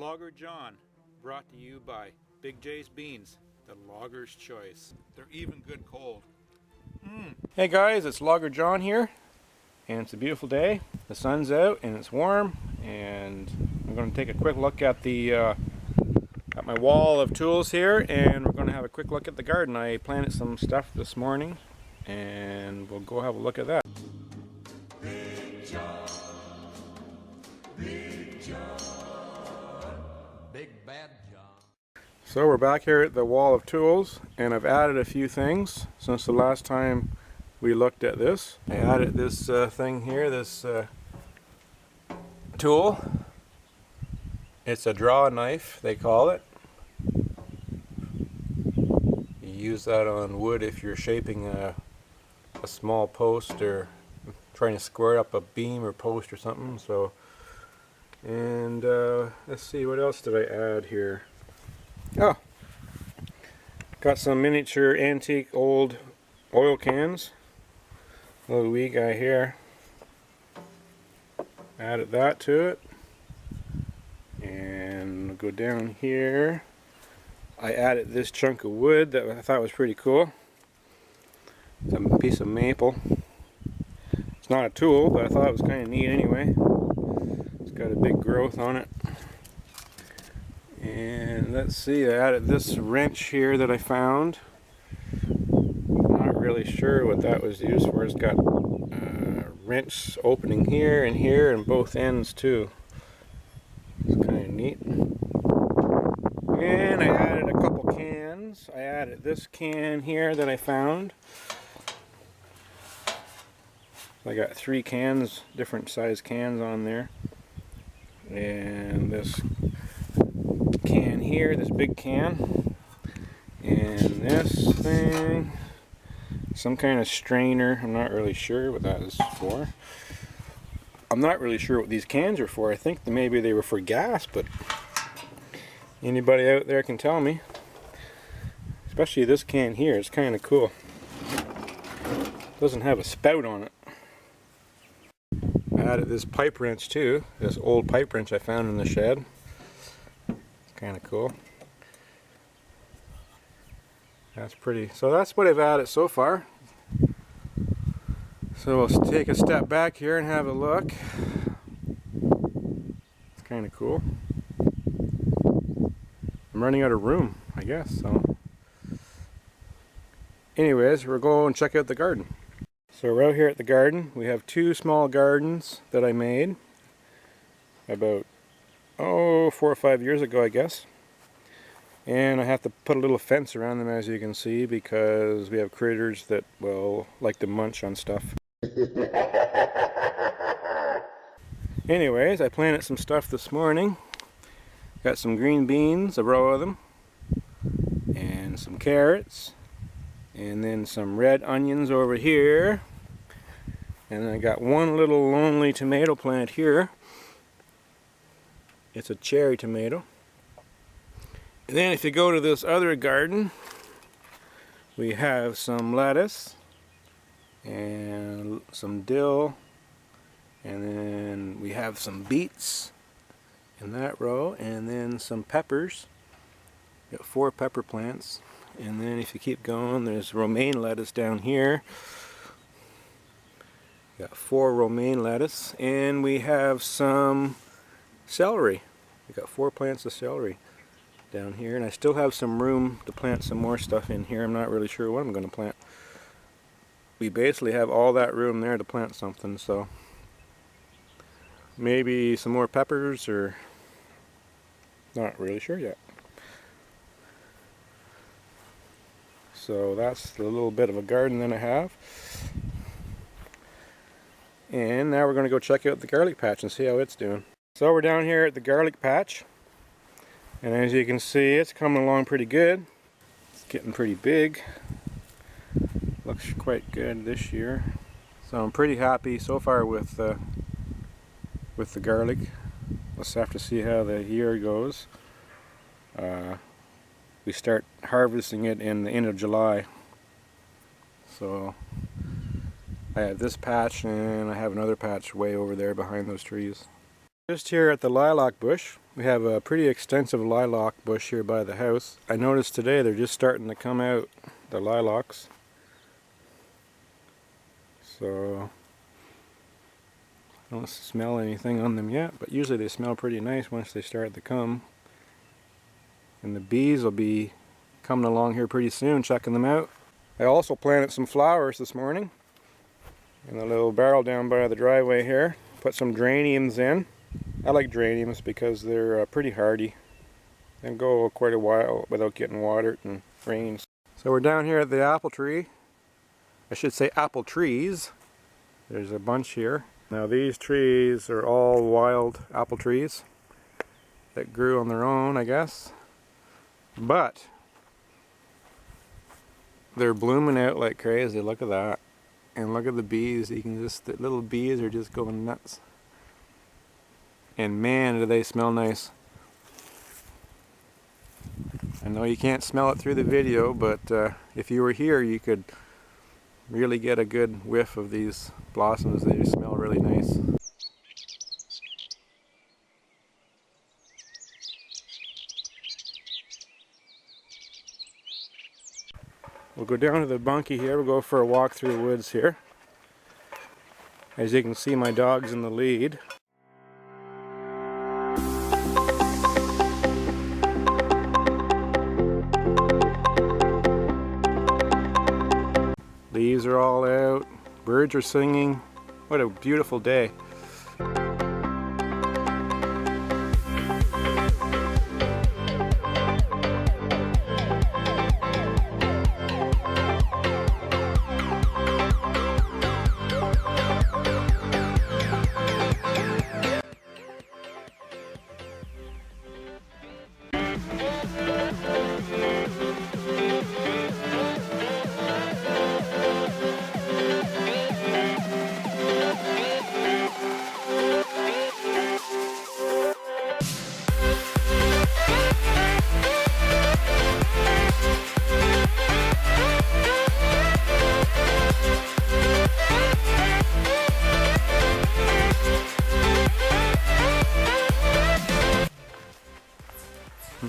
Logger John, brought to you by Big J's Beans, the logger's choice. They're even good cold. Hey guys, it's Logger John here, and it's a beautiful day. The sun's out and it's warm, and I'm going to take a quick look at the at my wall of tools here, and we're going to have a quick look at the garden. I planted some stuff this morning, and we'll go have a look at that. Big John, Big John, Big Bad John. So we're back here at the wall of tools, and I've added a few things since the last time we looked at this. I added this thing here, this tool. It's a draw knife, they call it. You use that on wood if you're shaping a small post or trying to square up a beam or post or something. So, and let's see, what else did I add here? Oh, got some miniature antique old oil cans. Little wee guy here. Added that to it. And we'll go down here. I added this chunk of wood that I thought was pretty cool. It's a piece of maple. It's not a tool, but I thought it was kind of neat anyway. It's got a big growth on it. And let's see, I added this wrench here that I found. Not really sure what that was used for. It's got a wrench opening here and both ends too. It's kind of neat. And I added a couple cans. I added this can here that I found. I got 3 cans, different size cans on there. And this can here, this big can. And this thing, some kind of strainer. I'm not really sure what that is for. I'm not really sure what these cans are for. I think that maybe they were for gas, but anybody out there can tell me. Especially this can here, it's kind of cool. Doesn't have a spout on it. I added this pipe wrench too, this old pipe wrench I found in the shed. It's kind of cool. That's pretty. So that's what I've added so far. So we'll take a step back here and have a look. It's kind of cool. I'm running out of room, I guess. So, anyways, we're going to check out the garden. So we're out here at the garden. We have 2 small gardens that I made about 4 or 5 years ago, I guess. And I have to put a little fence around them, as you can see, because we have critters that, well, like to munch on stuff. Anyways, I planted some stuff this morning. Got some green beans, a row of them, and some carrots, and then some red onions over here. And I got one little lonely tomato plant here. It's a cherry tomato. And then if you go to this other garden, we have some lettuce and some dill, and then we have some beets in that row, and then some peppers. Got 4 pepper plants. And then if you keep going, there's romaine lettuce down here. Got 4 romaine lettuce, and we have some celery. We got 4 plants of celery down here, and I still have some room to plant some more stuff in here. I'm not really sure what I'm going to plant. We basically have all that room there to plant something, so maybe some more peppers, or not really sure yet. So that's the little bit of a garden that I have. And now we're going to go check out the garlic patch and see how it's doing. So we're down here at the garlic patch, and as you can see, it's coming along pretty good. It's getting pretty big. Looks quite good this year. So I'm pretty happy so far with the garlic. Let's have to see how the year goes. We start harvesting it in the end of July. So I have this patch, and I have another patch way over there behind those trees. Just here at the lilac bush, We have a pretty extensive lilac bush here by the house. I noticed today they're just starting to come out, the lilacs. So I don't smell anything on them yet, but usually they smell pretty nice once they start to come. And the bees will be coming along here pretty soon, checking them out. I also planted some flowers this morning in a little barrel down by the driveway here. Put some geraniums in. I like geraniums because they're pretty hardy and go quite a while without getting watered and rains. So we're down here at the apple tree. I should say apple trees. There's a bunch here. Now these trees are all wild apple trees that grew on their own, I guess. But they're blooming out like crazy. Look at that. And look at the bees. You can just, the little bees are just going nuts. And man, do they smell nice. I know you can't smell it through the video, but if you were here, you could really get a good whiff of these blossoms. They just smell really nice. We'll go down to the Bunkie here. We'll go for a walk through the woods here. As you can see, my dog's in the lead. Leaves are all out, birds are singing. What a beautiful day.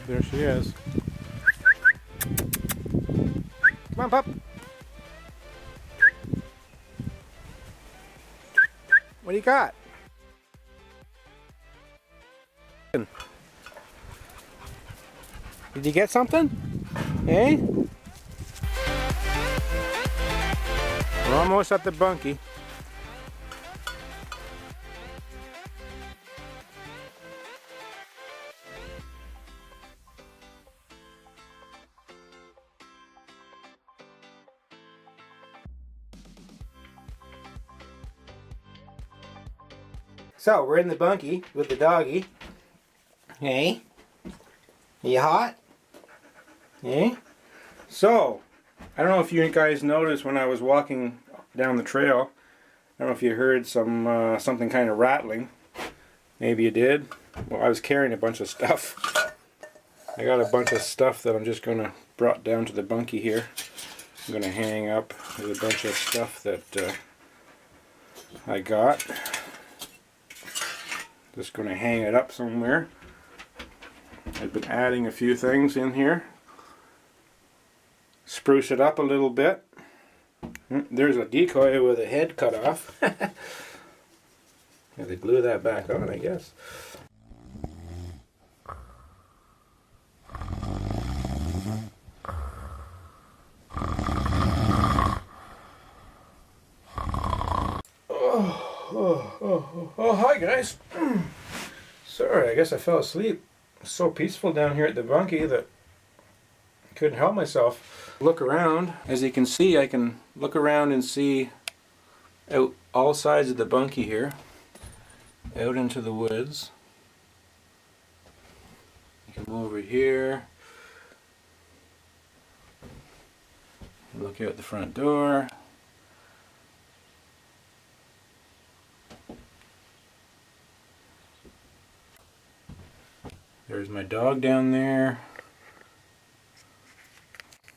There she is. Come on, pup. What do you got? Did you get something? Eh? We're almost at the Bunkie. So, we're in the Bunkie with the doggy. Hey? You hot? Hey? So, I don't know if you guys noticed when I was walking down the trail. I don't know if you heard something kind of rattling. Maybe you did. Well, I was carrying a bunch of stuff. I got a bunch of stuff that I'm just going to brought down to the Bunkie here. I'm going to hang up. There's a bunch of stuff that I got. Just going to hang it up somewhere. I've been adding a few things in here. Spruce it up a little bit. There's a decoy with a head cut off. Yeah, they glue that back on, I guess. Oh, hi guys. Sorry, I guess I fell asleep. It's so peaceful down here at the Bunkie that I couldn't help myself. Look around. As you can see, I can look around and see out all sides of the Bunkie here, out into the woods. You can come over here, look out the front door. There's my dog down there.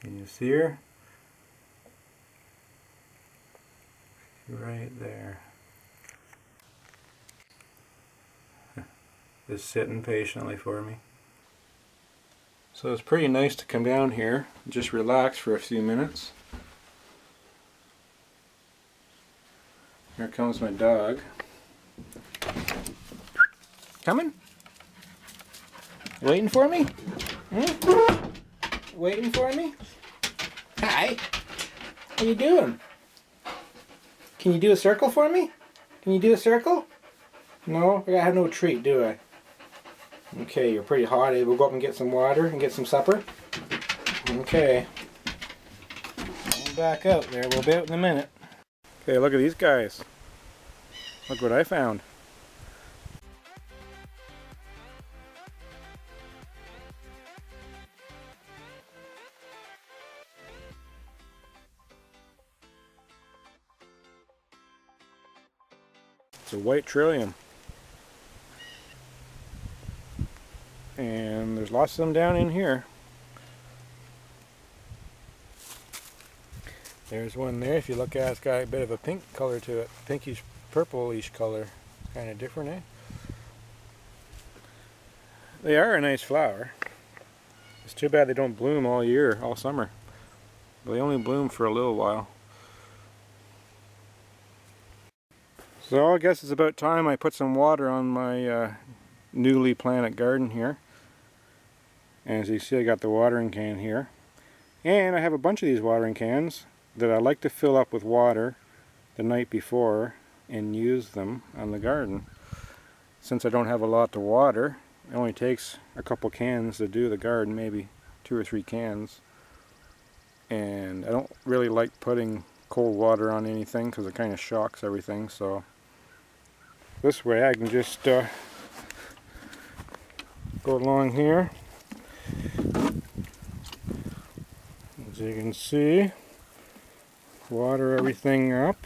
Can you see her? Right there. is sitting patiently for me. So it's pretty nice to come down here and just relax for a few minutes. Here comes my dog. Coming? Waiting for me? Hmm? Waiting for me? Hi. What are you doing? Can you do a circle for me? Can you do a circle? No? I have no treat, do I? Okay, you're pretty hot. We'll go up and get some water and get some supper. Okay. I'll back out there. We'll be out in a minute. Okay, look at these guys. Look what I found. It's a white trillium. And there's lots of them down in here. There's one there. If you look at it, it's got a bit of a pink color to it. Pinkish, purplish color. Kind of different, eh? They are a nice flower. It's too bad they don't bloom all year, all summer. But they only bloom for a little while. So I guess it's about time I put some water on my newly planted garden here. And as you see, I got the watering can here. And I have a bunch of these watering cans that I like to fill up with water the night before and use them on the garden. Since I don't have a lot to water, it only takes a couple cans to do the garden, maybe 2 or 3 cans. And I don't really like putting cold water on anything because it kind of shocks everything. So this way I can just go along here. As you can see, water everything up.